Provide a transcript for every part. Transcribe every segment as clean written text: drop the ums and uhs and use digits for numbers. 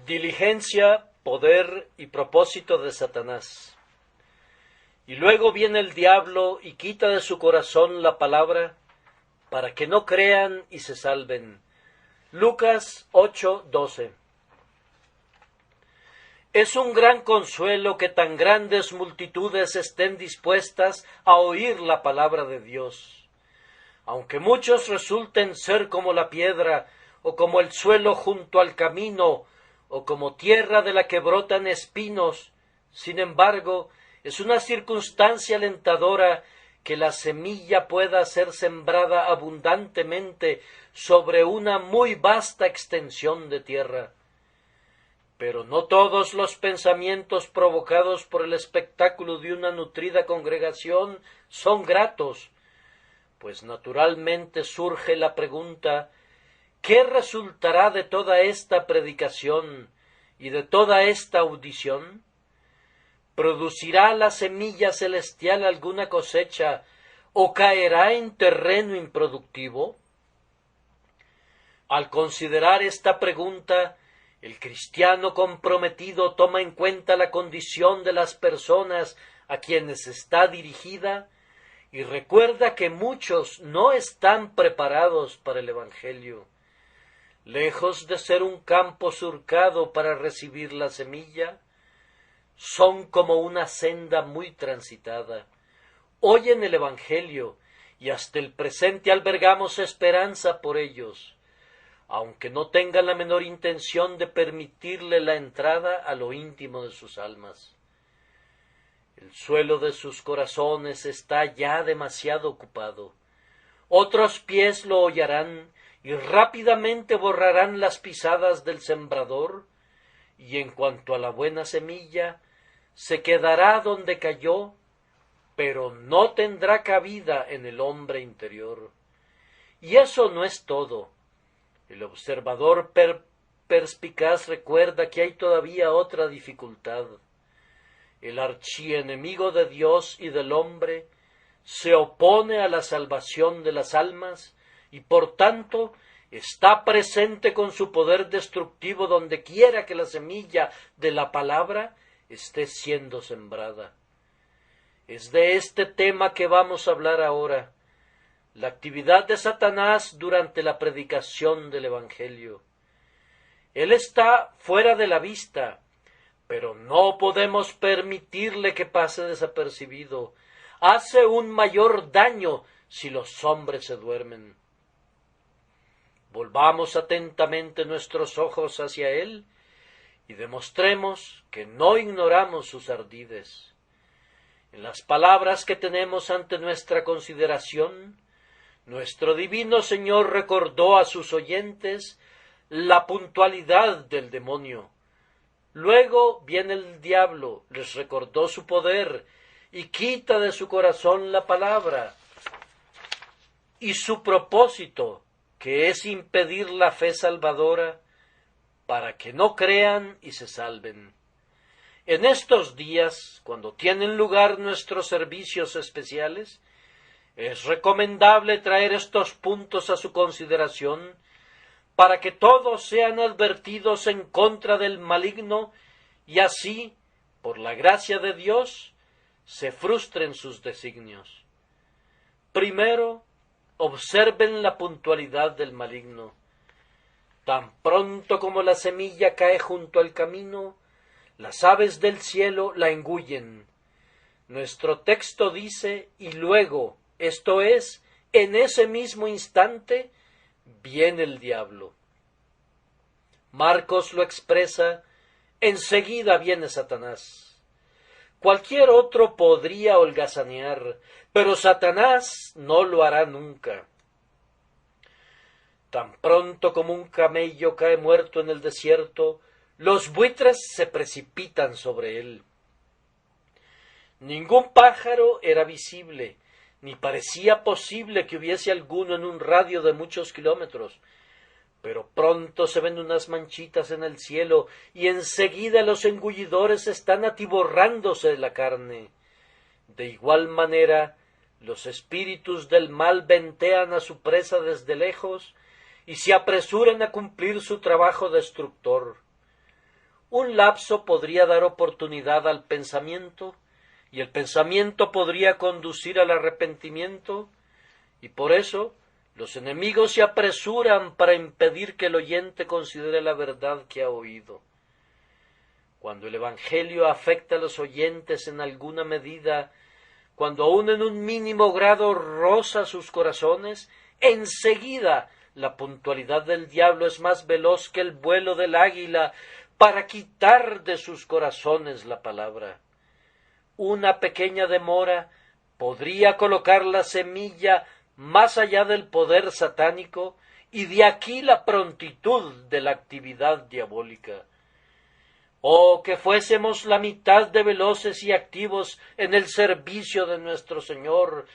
Diligencia, poder y propósito de Satanás. Y luego viene el diablo y quita de su corazón la palabra, para que no crean y se salven. Lucas 8:12. Es un gran consuelo que tan grandes multitudes estén dispuestas a oír la palabra de Dios. Aunque muchos resulten ser como la piedra, o como el suelo junto al camino, o como tierra de la que brotan espinos, sin embargo, es una circunstancia alentadora que la semilla pueda ser sembrada abundantemente sobre una muy vasta extensión de tierra. Pero no todos los pensamientos provocados por el espectáculo de una nutrida congregación son gratos, pues naturalmente surge la pregunta: ¿qué resultará de toda esta predicación y de toda esta audición? ¿Producirá la semilla celestial alguna cosecha o caerá en terreno improductivo? Al considerar esta pregunta, el cristiano comprometido toma en cuenta la condición de las personas a quienes está dirigida y recuerda que muchos no están preparados para el Evangelio. Lejos de ser un campo surcado para recibir la semilla, son como una senda muy transitada. Oyen el Evangelio y hasta el presente albergamos esperanza por ellos, aunque no tengan la menor intención de permitirle la entrada a lo íntimo de sus almas. El suelo de sus corazones está ya demasiado ocupado. Otros pies lo hollarán y rápidamente borrarán las pisadas del sembrador, y en cuanto a la buena semilla, se quedará donde cayó, pero no tendrá cabida en el hombre interior. Y eso no es todo. El observador perspicaz recuerda que hay todavía otra dificultad. El archienemigo de Dios y del hombre se opone a la salvación de las almas y por tanto está presente con su poder destructivo donde quiera que la semilla de la palabra esté siendo sembrada. Es de este tema que vamos a hablar ahora, la actividad de Satanás durante la predicación del Evangelio. Él está fuera de la vista, pero no podemos permitirle que pase desapercibido. Hace un mayor daño si los hombres se duermen. Volvamos atentamente nuestros ojos hacia él y demostremos que no ignoramos sus ardides. En las palabras que tenemos ante nuestra consideración, nuestro divino Señor recordó a sus oyentes la puntualidad del demonio. Luego viene el diablo, les recordó su poder y quita de su corazón la palabra y su propósito, que es impedir la fe salvadora para que no crean y se salven. En estos días, cuando tienen lugar nuestros servicios especiales, es recomendable traer estos puntos a su consideración para que todos sean advertidos en contra del maligno y así, por la gracia de Dios, se frustren sus designios. Primero, observen la puntualidad del maligno. Tan pronto como la semilla cae junto al camino, las aves del cielo la engullen. Nuestro texto dice, y luego, esto es, en ese mismo instante, viene el diablo. Marcos lo expresa, enseguida viene Satanás. Cualquier otro podría holgazanear, pero Satanás no lo hará nunca. Tan pronto como un camello cae muerto en el desierto, los buitres se precipitan sobre él. Ningún pájaro era visible, ni parecía posible que hubiese alguno en un radio de muchos kilómetros, pero pronto se ven unas manchitas en el cielo y enseguida los engullidores están atiborrándose de la carne. De igual manera, los espíritus del mal ventean a su presa desde lejos y se apresuran a cumplir su trabajo destructor. Un lapso podría dar oportunidad al pensamiento, y el pensamiento podría conducir al arrepentimiento, y por eso los enemigos se apresuran para impedir que el oyente considere la verdad que ha oído. Cuando el Evangelio afecta a los oyentes en alguna medida, cuando aún en un mínimo grado roza sus corazones, enseguida la puntualidad del diablo es más veloz que el vuelo del águila para quitar de sus corazones la palabra. Una pequeña demora podría colocar la semilla más allá del poder satánico, y de aquí la prontitud de la actividad diabólica. Oh, que fuésemos la mitad de veloces y activos en el servicio de nuestro Señor,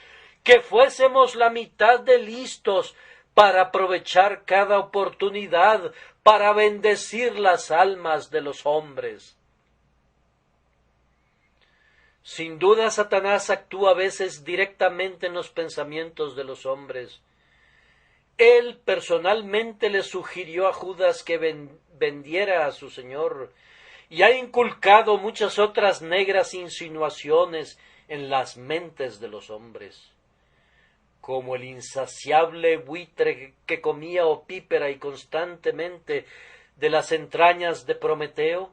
que fuésemos la mitad de listos para aprovechar cada oportunidad para bendecir las almas de los hombres. Sin duda, Satanás actúa a veces directamente en los pensamientos de los hombres. Él personalmente le sugirió a Judas que vendiera a su Señor, y ha inculcado muchas otras negras insinuaciones en las mentes de los hombres. Como el insaciable buitre que comía opípera y constantemente de las entrañas de Prometeo,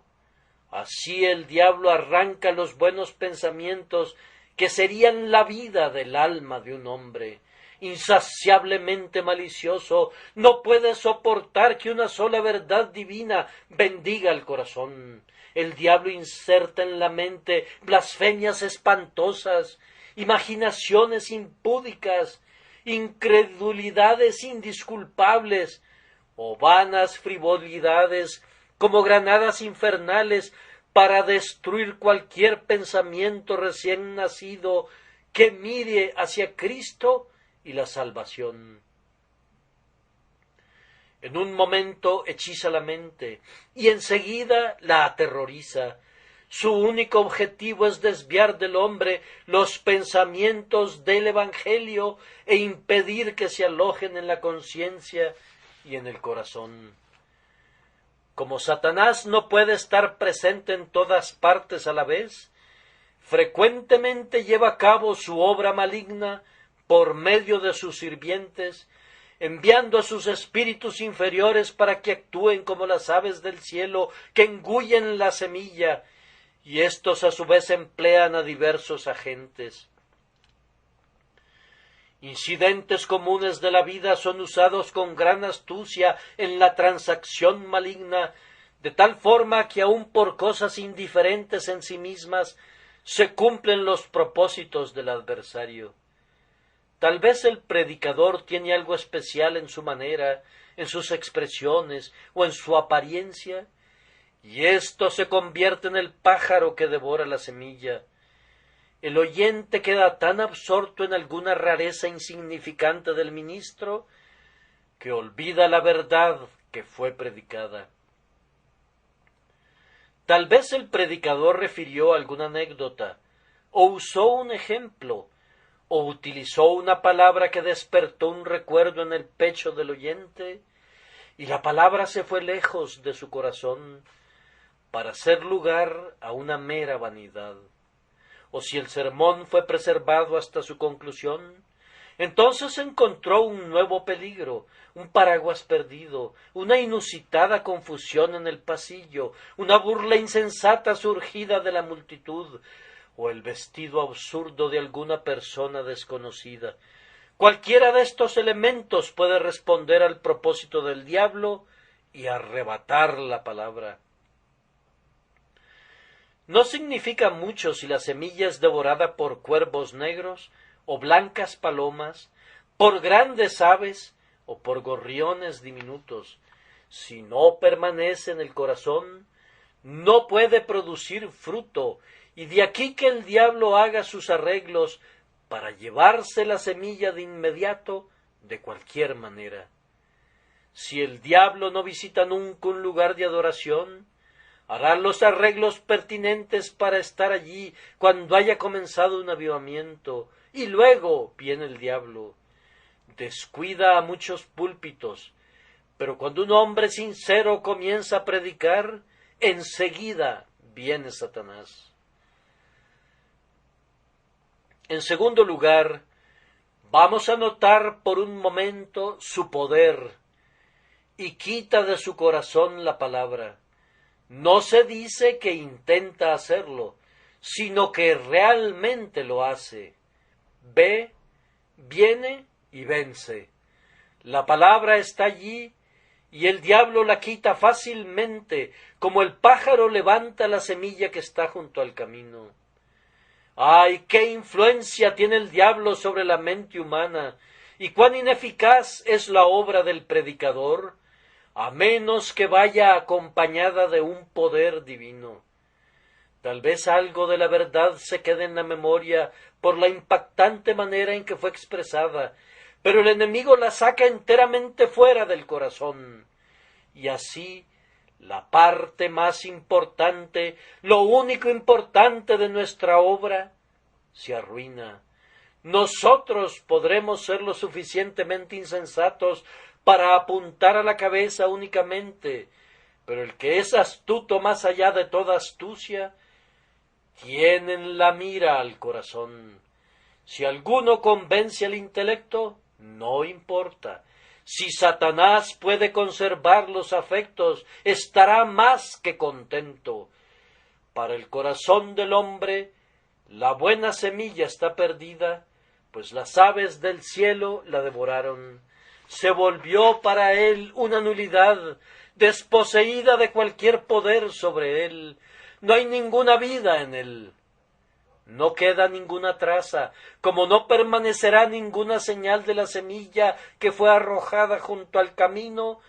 así el diablo arranca los buenos pensamientos que serían la vida del alma de un hombre. Insaciablemente malicioso, no puede soportar que una sola verdad divina bendiga el corazón. El diablo inserta en la mente blasfemias espantosas, imaginaciones impúdicas, incredulidades indisculpables, o vanas frivolidades como granadas infernales para destruir cualquier pensamiento recién nacido que mire hacia Cristo y la salvación. En un momento hechiza la mente y enseguida la aterroriza. Su único objetivo es desviar del hombre los pensamientos del Evangelio e impedir que se alojen en la conciencia y en el corazón. Como Satanás no puede estar presente en todas partes a la vez, frecuentemente lleva a cabo su obra maligna por medio de sus sirvientes, enviando a sus espíritus inferiores para que actúen como las aves del cielo que engullen la semilla, y éstos a su vez emplean a diversos agentes. Incidentes comunes de la vida son usados con gran astucia en la transacción maligna, de tal forma que aun por cosas indiferentes en sí mismas se cumplen los propósitos del adversario. Tal vez el predicador tiene algo especial en su manera, en sus expresiones o en su apariencia, y esto se convierte en el pájaro que devora la semilla. El oyente queda tan absorto en alguna rareza insignificante del ministro que olvida la verdad que fue predicada. Tal vez el predicador refirió alguna anécdota, o usó un ejemplo, o utilizó una palabra que despertó un recuerdo en el pecho del oyente, y la palabra se fue lejos de su corazón para hacer lugar a una mera vanidad. O si el sermón fue preservado hasta su conclusión, entonces encontró un nuevo peligro, un paraguas perdido, una inusitada confusión en el pasillo, una burla insensata surgida de la multitud, o el vestido absurdo de alguna persona desconocida. Cualquiera de estos elementos puede responder al propósito del diablo y arrebatar la palabra. No significa mucho si la semilla es devorada por cuervos negros o blancas palomas, por grandes aves o por gorriones diminutos. Si no permanece en el corazón, no puede producir fruto, y de aquí que el diablo haga sus arreglos para llevarse la semilla de inmediato, de cualquier manera. Si el diablo no visita nunca un lugar de adoración, hará los arreglos pertinentes para estar allí cuando haya comenzado un avivamiento, y luego viene el diablo. Descuida a muchos púlpitos, pero cuando un hombre sincero comienza a predicar, enseguida viene Satanás. En segundo lugar, vamos a notar por un momento su poder y quita de su corazón la palabra. No se dice que intenta hacerlo, sino que realmente lo hace. Ve, viene y vence. La palabra está allí y el diablo la quita fácilmente, como el pájaro levanta la semilla que está junto al camino. ¡Ay, qué influencia tiene el diablo sobre la mente humana! Y cuán ineficaz es la obra del predicador, a menos que vaya acompañada de un poder divino. Tal vez algo de la verdad se quede en la memoria por la impactante manera en que fue expresada, pero el enemigo la saca enteramente fuera del corazón. Y así, la parte más importante, lo único importante de nuestra obra, se arruina. Nosotros podremos ser lo suficientemente insensatos para apuntar a la cabeza únicamente, pero el que es astuto más allá de toda astucia, tiene en la mira al corazón. Si alguno convence al intelecto, no importa. Si Satanás puede conservar los afectos, estará más que contento. Para el corazón del hombre, la buena semilla está perdida, pues las aves del cielo la devoraron. Se volvió para él una nulidad, desposeída de cualquier poder sobre él. No hay ninguna vida en él. No queda ninguna traza, como no permanecerá ninguna señal de la semilla que fue arrojada junto al camino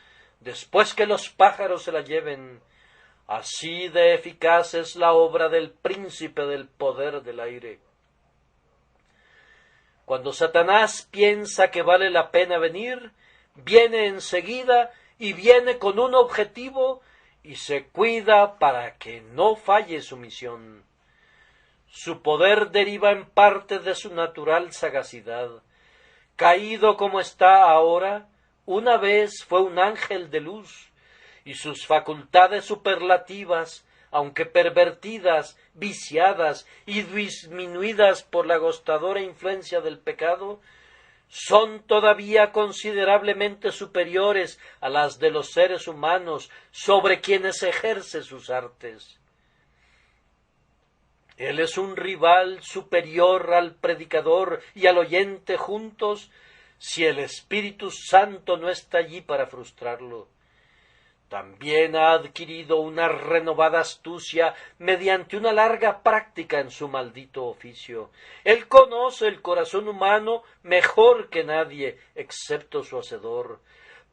después que los pájaros se la lleven. Así de eficaz es la obra del príncipe del poder del aire. Cuando Satanás piensa que vale la pena venir, viene enseguida y viene con un objetivo y se cuida para que no falle su misión. Su poder deriva en parte de su natural sagacidad. Caído como está ahora, una vez fue un ángel de luz, y sus facultades superlativas, aunque pervertidas, viciadas y disminuidas por la agostadora influencia del pecado, son todavía considerablemente superiores a las de los seres humanos sobre quienes ejerce sus artes. Él es un rival superior al predicador y al oyente juntos, si el Espíritu Santo no está allí para frustrarlo. También ha adquirido una renovada astucia mediante una larga práctica en su maldito oficio. Él conoce el corazón humano mejor que nadie, excepto su Hacedor.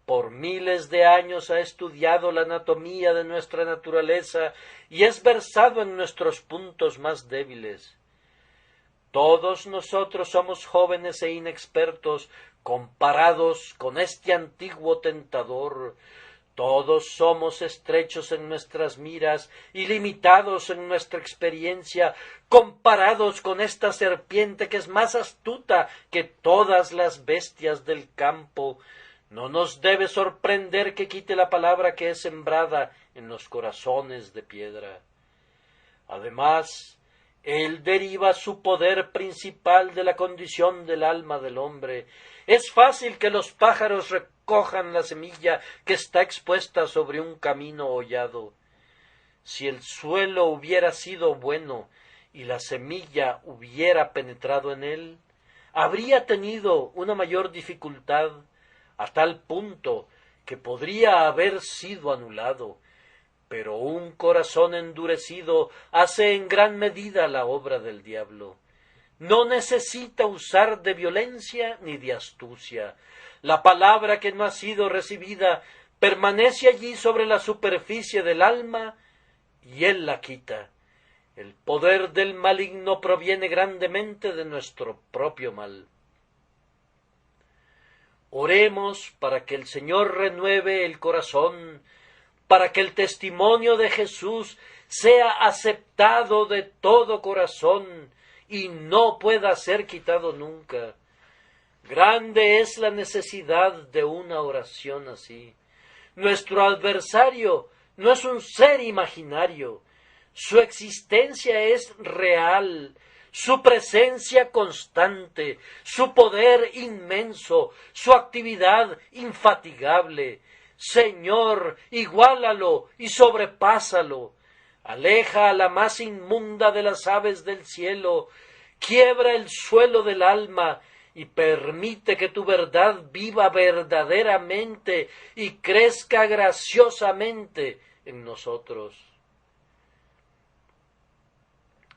Por miles de años ha estudiado la anatomía de nuestra naturaleza y es versado en nuestros puntos más débiles. Todos nosotros somos jóvenes e inexpertos comparados con este antiguo tentador. Todos somos estrechos en nuestras miras y limitados en nuestra experiencia, comparados con esta serpiente que es más astuta que todas las bestias del campo. No nos debe sorprender que quite la palabra que es sembrada en los corazones de piedra. Además, él deriva su poder principal de la condición del alma del hombre. Es fácil que los pájaros recojan la semilla que está expuesta sobre un camino hollado. Si el suelo hubiera sido bueno y la semilla hubiera penetrado en él, habría tenido una mayor dificultad, a tal punto que podría haber sido anulado. Pero un corazón endurecido hace en gran medida la obra del diablo. No necesita usar de violencia ni de astucia. La palabra que no ha sido recibida permanece allí sobre la superficie del alma y él la quita. El poder del maligno proviene grandemente de nuestro propio mal. Oremos para que el Señor renueve el corazón, para que el testimonio de Jesús sea aceptado de todo corazón y no pueda ser quitado nunca. Grande es la necesidad de una oración así. Nuestro adversario no es un ser imaginario. Su existencia es real, su presencia constante, su poder inmenso, su actividad infatigable. Señor, iguálalo y sobrepásalo. Aleja a la más inmunda de las aves del cielo, quiebra el suelo del alma y permite que tu verdad viva verdaderamente y crezca graciosamente en nosotros.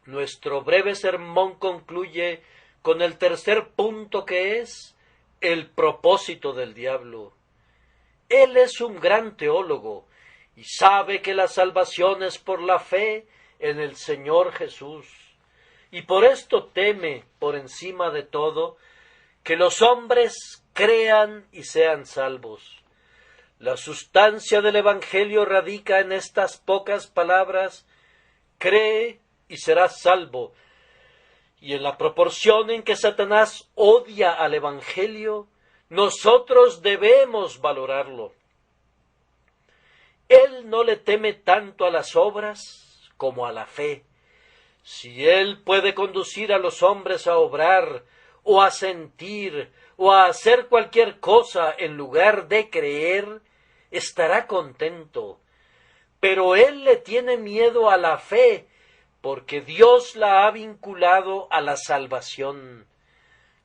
Nuestro breve sermón concluye con el tercer punto, que es el propósito del diablo. Él es un gran teólogo y sabe que la salvación es por la fe en el Señor Jesús, y por esto teme, por encima de todo, que los hombres crean y sean salvos. La sustancia del Evangelio radica en estas pocas palabras: cree y serás salvo. Y en la proporción en que Satanás odia al Evangelio, nosotros debemos valorarlo. Él no le teme tanto a las obras como a la fe. Si él puede conducir a los hombres a obrar, o a sentir, o a hacer cualquier cosa en lugar de creer, estará contento. Pero él le tiene miedo a la fe, porque Dios la ha vinculado a la salvación.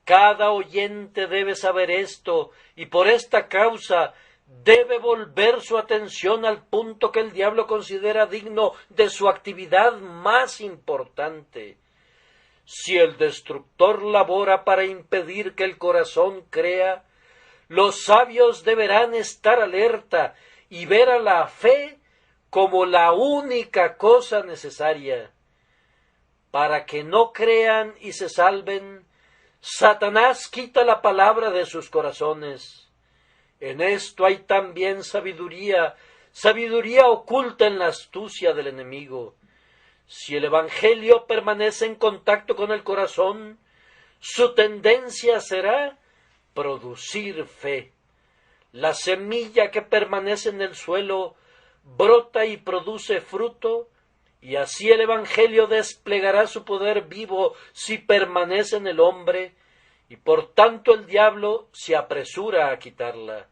Cada oyente debe saber esto, y por esta causa debe volver su atención al punto que el diablo considera digno de su actividad más importante. Si el destructor labora para impedir que el corazón crea, los sabios deberán estar alerta y ver a la fe como la única cosa necesaria. Para que no crean y se salven, Satanás quita la palabra de sus corazones. En esto hay también sabiduría oculta en la astucia del enemigo. Si el Evangelio permanece en contacto con el corazón, su tendencia será producir fe. La semilla que permanece en el suelo brota y produce fruto, y así el Evangelio desplegará su poder vivo si permanece en el hombre, y por tanto el diablo se apresura a quitarla.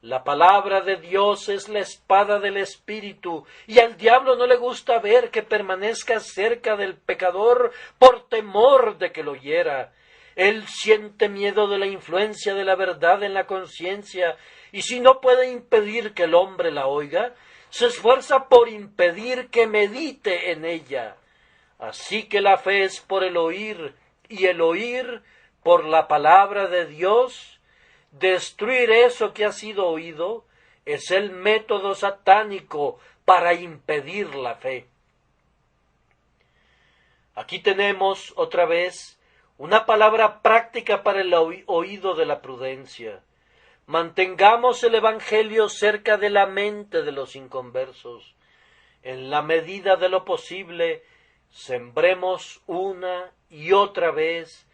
La palabra de Dios es la espada del Espíritu, y al diablo no le gusta ver que permanezca cerca del pecador por temor de que lo hiera. Él siente miedo de la influencia de la verdad en la conciencia, y si no puede impedir que el hombre la oiga, se esfuerza por impedir que medite en ella. Así que la fe es por el oír, y el oír por la palabra de Dios. Destruir eso que ha sido oído es el método satánico para impedir la fe. Aquí tenemos otra vez una palabra práctica para el oído de la prudencia. Mantengamos el Evangelio cerca de la mente de los inconversos. En la medida de lo posible, sembremos una y otra vez,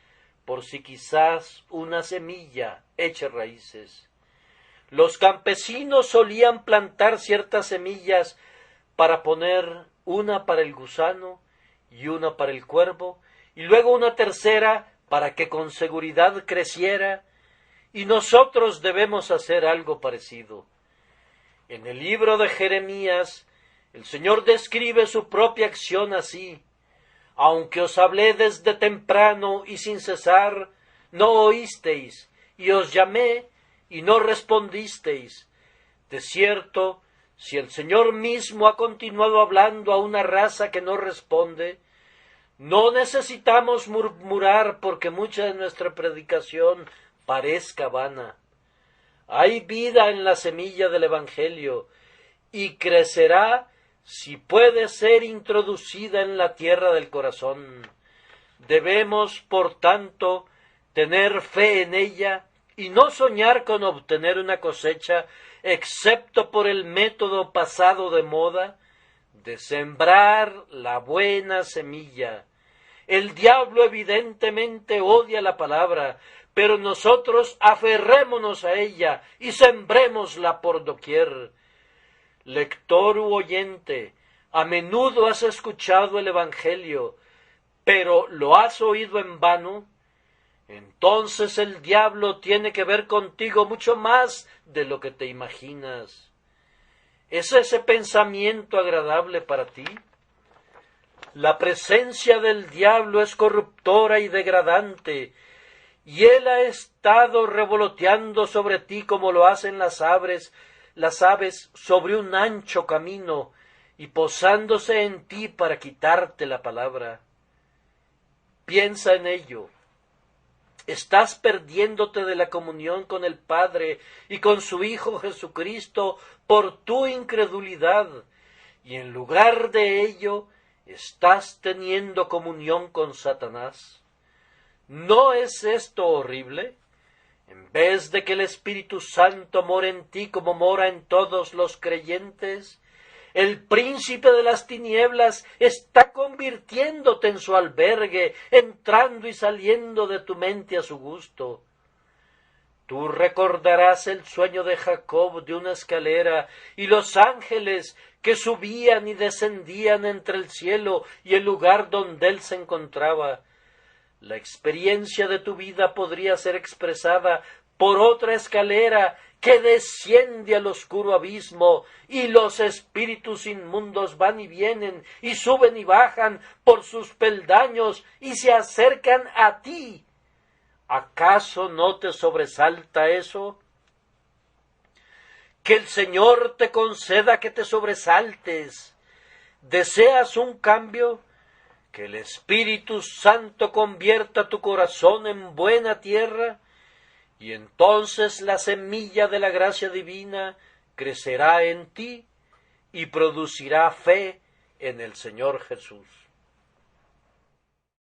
por si quizás una semilla eche raíces. Los campesinos solían plantar ciertas semillas para poner una para el gusano y una para el cuervo, y luego una tercera para que con seguridad creciera, y nosotros debemos hacer algo parecido. En el libro de Jeremías, el Señor describe su propia acción así: aunque os hablé desde temprano y sin cesar, no oísteis, y os llamé, y no respondisteis. De cierto, si el Señor mismo ha continuado hablando a una raza que no responde, no necesitamos murmurar porque mucha de nuestra predicación parezca vana. Hay vida en la semilla del Evangelio, y crecerá si puede ser introducida en la tierra del corazón. Debemos, por tanto, tener fe en ella y no soñar con obtener una cosecha, excepto por el método pasado de moda de sembrar la buena semilla. El diablo evidentemente odia la palabra, pero nosotros aferrémonos a ella y sembrémosla por doquier. lector u oyente, a menudo has escuchado el Evangelio, pero ¿lo has oído en vano? Entonces el diablo tiene que ver contigo mucho más de lo que te imaginas. ¿Es ese pensamiento agradable para ti? La presencia del diablo es corruptora y degradante, y él ha estado revoloteando sobre ti como lo hacen las aves sobre un ancho camino, y posándose en ti para quitarte la palabra. Piensa en ello. Estás perdiéndote de la comunión con el Padre y con su Hijo Jesucristo por tu incredulidad, y en lugar de ello estás teniendo comunión con Satanás. ¿No es esto horrible? En vez de que el Espíritu Santo more en ti como mora en todos los creyentes, el príncipe de las tinieblas está convirtiéndote en su albergue, entrando y saliendo de tu mente a su gusto. Tú recordarás el sueño de Jacob de una escalera y los ángeles que subían y descendían entre el cielo y el lugar donde él se encontraba. La experiencia de tu vida podría ser expresada por otra escalera que desciende al oscuro abismo, y los espíritus inmundos van y vienen, y suben y bajan por sus peldaños, y se acercan a ti. ¿Acaso no te sobresalta eso? Que el Señor te conceda que te sobresaltes. ¿Deseas un cambio? Que el Espíritu Santo convierta tu corazón en buena tierra, y entonces la semilla de la gracia divina crecerá en ti y producirá fe en el Señor Jesús.